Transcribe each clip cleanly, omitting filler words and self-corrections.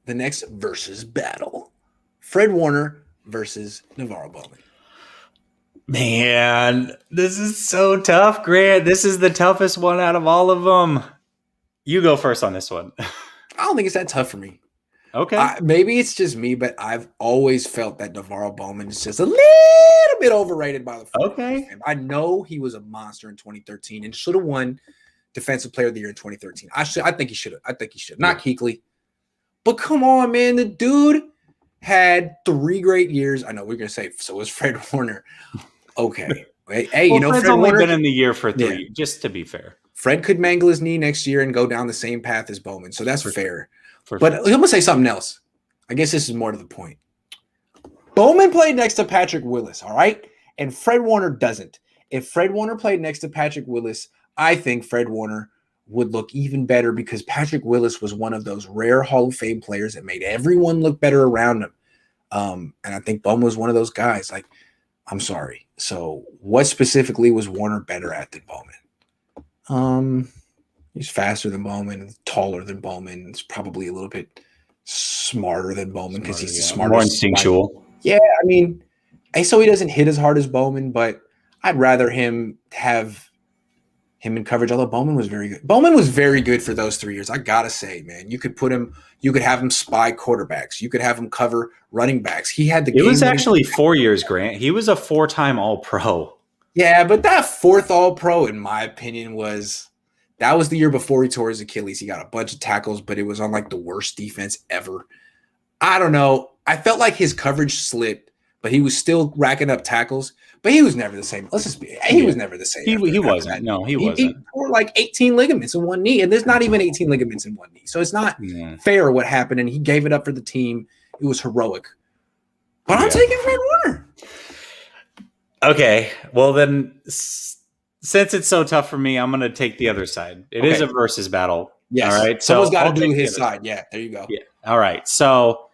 the next versus battle. Fred Warner versus NaVorro Bowman. Man, this is so tough, Grant. This is the toughest one out of all of them. You go first on this one. I don't think it's that tough for me. Okay. Maybe it's just me, but I've always felt that NaVorro Bowman is just a little bit overrated by the 49ers. Okay. I know he was a monster in 2013 and should have won Defensive Player of the Year in 2013. I think he should have. Not Kuechly. But come on, man. The dude had 3 great years. I know we're going to say, so was Fred Warner. Okay. Hey, well, Fred's Fred only Warner been in the year for 3, just to be fair. Fred could mangle his knee next year and go down the same path as Bowman. So that's fair. But I'm going to say something else. I guess this is more to the point. Bowman played next to Patrick Willis, all right? And Fred Warner doesn't. If Fred Warner played next to Patrick Willis, I think Fred Warner would look even better because Patrick Willis was one of those rare Hall of Fame players that made everyone look better around him. And I think Bowman was one of those guys. Like, I'm sorry. So what specifically was Warner better at than Bowman? He's faster than Bowman, taller than Bowman. It's probably a little bit smarter than Bowman because he's the smartest. More instinctual. Yeah, I mean, so he doesn't hit as hard as Bowman, but I'd rather him have him in coverage, although Bowman was very good. Bowman was very good for those 3 years. I got to say, man, you could have him spy quarterbacks. You could have him cover running backs. He had It was actually 4 years, Grant. He was a 4-time All-Pro. Yeah, but that 4th All-Pro, in my opinion, that was the year before he tore his Achilles. He got a bunch of tackles, but it was on like the worst defense ever. I don't know. I felt like his coverage slipped, but he was still racking up tackles. But he was never the same. He was never the same. He wasn't. No, he wasn't. He tore like 18 ligaments in one knee, and there's not even 18 ligaments in one knee. So it's not fair what happened, and he gave it up for the team. It was heroic. But I'm taking Fred Warner. Okay. Well, then, since it's so tough for me, I'm going to take the other side. It is a versus battle. Yes. All right. Someone's got to do his side. Yeah, there you go. Yeah. All right. So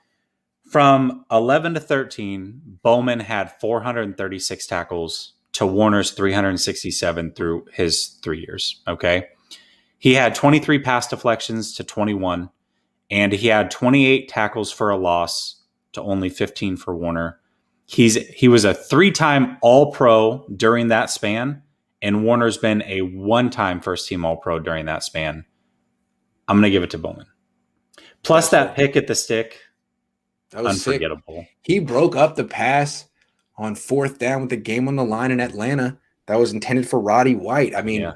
from 11 to 13, Bowman had 436 tackles to Warner's 367 through his 3 years. Okay. He had 23 pass deflections to 21, and he had 28 tackles for a loss to only 15 for Warner. He was a 3-time All-Pro during that span, and Warner's been a 1-time first-team All-Pro during that span. I'm going to give it to Bowman. Plus that pick at the stick, that was unforgettable. Sick. He broke up the pass on 4th down with the game on the line in Atlanta. That was intended for Roddy White. I mean,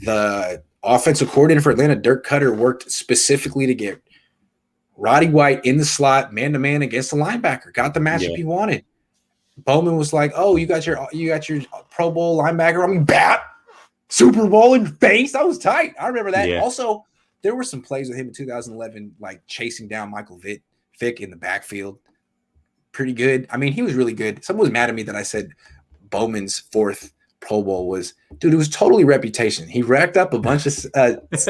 the offensive coordinator for Atlanta, Dirk Cutter, worked specifically to get Roddy White in the slot, man-to-man against the linebacker. Got the matchup he wanted. Bowman was like, "Oh, you got your Pro Bowl linebacker. I mean, bat Super Bowl in face. That was tight. I remember that. Yeah. Also, there were some plays with him in 2011, like chasing down Michael Vick in the backfield. Pretty good. I mean, he was really good. Someone was mad at me that I said Bowman's 4th Pro Bowl was, dude, it was totally reputation. He racked up a bunch of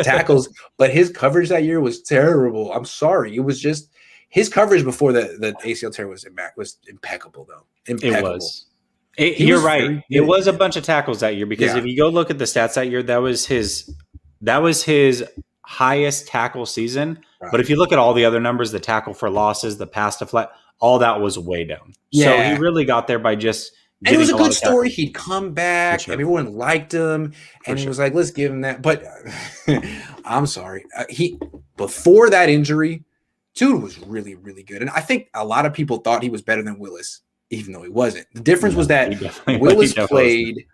tackles, but his coverage that year was terrible. I'm sorry. It was just his coverage before the ACL tear was impeccable, though. Impeccable. It was. You're right. It was a bunch of tackles that year because if you go look at the stats that year, that was his highest tackle season. Right. But if you look at all the other numbers, the tackle for losses, the pass deflect, all that was way down. Yeah. So he really got there by just and it was a good story. He'd come back. Sure. Everyone liked him. And he was like, let's give him that. But I'm sorry. Before that injury, dude was really, really good. And I think a lot of people thought he was better than Willis, even though he wasn't. The difference was that Willis played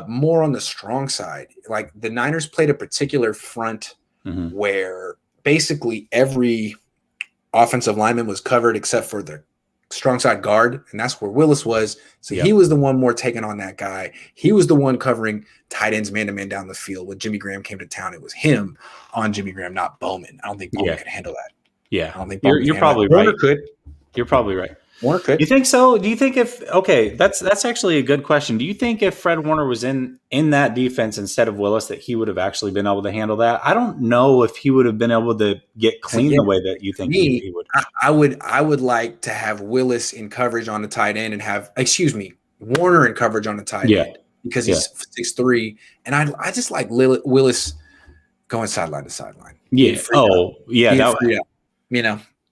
more on the strong side. Like the Niners played a particular front where basically every offensive lineman was covered except for the strong side guard, and that's where Willis was. So he was the one more taking on that guy. He was the one covering tight ends man-to-man down the field. When Jimmy Graham came to town, it was him on Jimmy Graham, not Bowman. I don't think Bowman could handle that. Yeah. I don't think you're probably right. Warner could. You're probably right. Warner could. You think so? Do you think that's actually a good question. Do you think if Fred Warner was in that defense instead of Willis that he would have actually been able to handle that? I don't know if he would have been able to get clean the way that you think he would. I would like to have Willis in coverage on the tight end and have Warner in coverage on the tight end because he's 6'3", and I just like Willis going sideline to sideline. Yeah.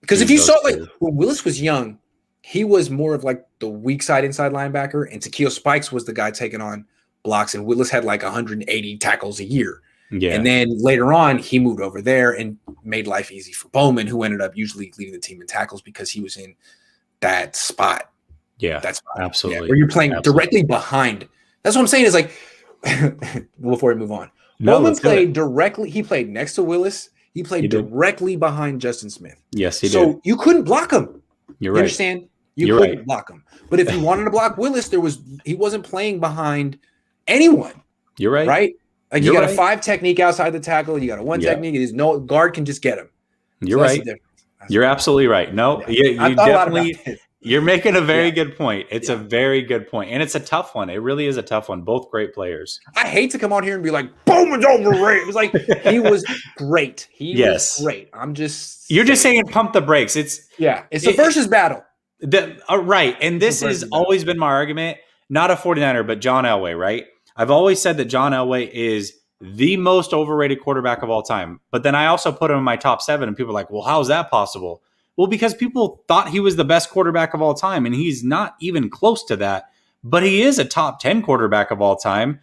That Because if you saw, like, when Willis was young, he was more of like the weak side inside linebacker, and Takeo Spikes was the guy taking on blocks, and Willis had like 180 tackles a year. Yeah. And then later on, he moved over there and made life easy for Bowman, who ended up usually leading the team in tackles because he was in that spot. Yeah, that's absolutely. Yeah, where you're playing directly behind. That's what I'm saying is like, before we move on, Bowman played directly. He played next to Willis. He played directly behind Justin Smith. Yes, he did. So you couldn't block him. You're right. You understand? You couldn't block him. But if you wanted to block Willis, he wasn't playing behind anyone. You're right. Right? Like you got a 5 technique outside the tackle, you got a 1 technique. There's no guard can just get him. You're right. You're absolutely right. No, you definitely. You're making a very good point. It's a very good point, and it's a tough one. It really is a tough one. Both great players. I hate to come on here and be like, Bowman's overrated. It was like he was great. He was great. You're just saying pump the brakes. It's a versus battle. Right, and this has always been my argument. Not a 49er, but John Elway. Right, I've always said that John Elway is the most overrated quarterback of all time. But then I also put him in my top 7, and people are like, well, how is that possible? Well, because people thought he was the best quarterback of all time, and he's not even close to that. But he is a top 10 quarterback of all time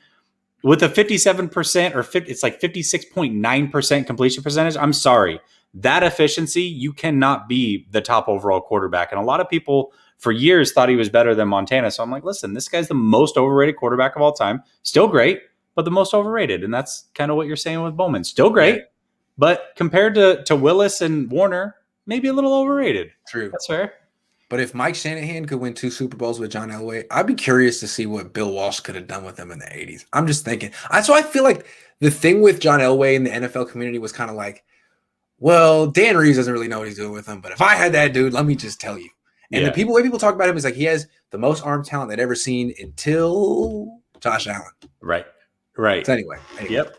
with a 57% or it's like 56.9% completion percentage. I'm sorry. That efficiency, you cannot be the top overall quarterback. And a lot of people for years thought he was better than Montana. So I'm like, listen, this guy's the most overrated quarterback of all time. Still great, but the most overrated. And that's kind of what you're saying with Bowman. Still great, but compared to Willis and Warner, maybe a little overrated. True. That's fair. But if Mike Shanahan could win 2 Super Bowls with John Elway, I'd be curious to see what Bill Walsh could have done with him in the 80s. I'm just thinking. So I feel like the thing with John Elway in the NFL community was kind of like, well, Dan Reeves doesn't really know what he's doing with him. But if I had that dude, let me just tell you. And the way people talk about him is like he has the most arm talent they'd ever seen until Josh Allen. Right. So anyway. Yep.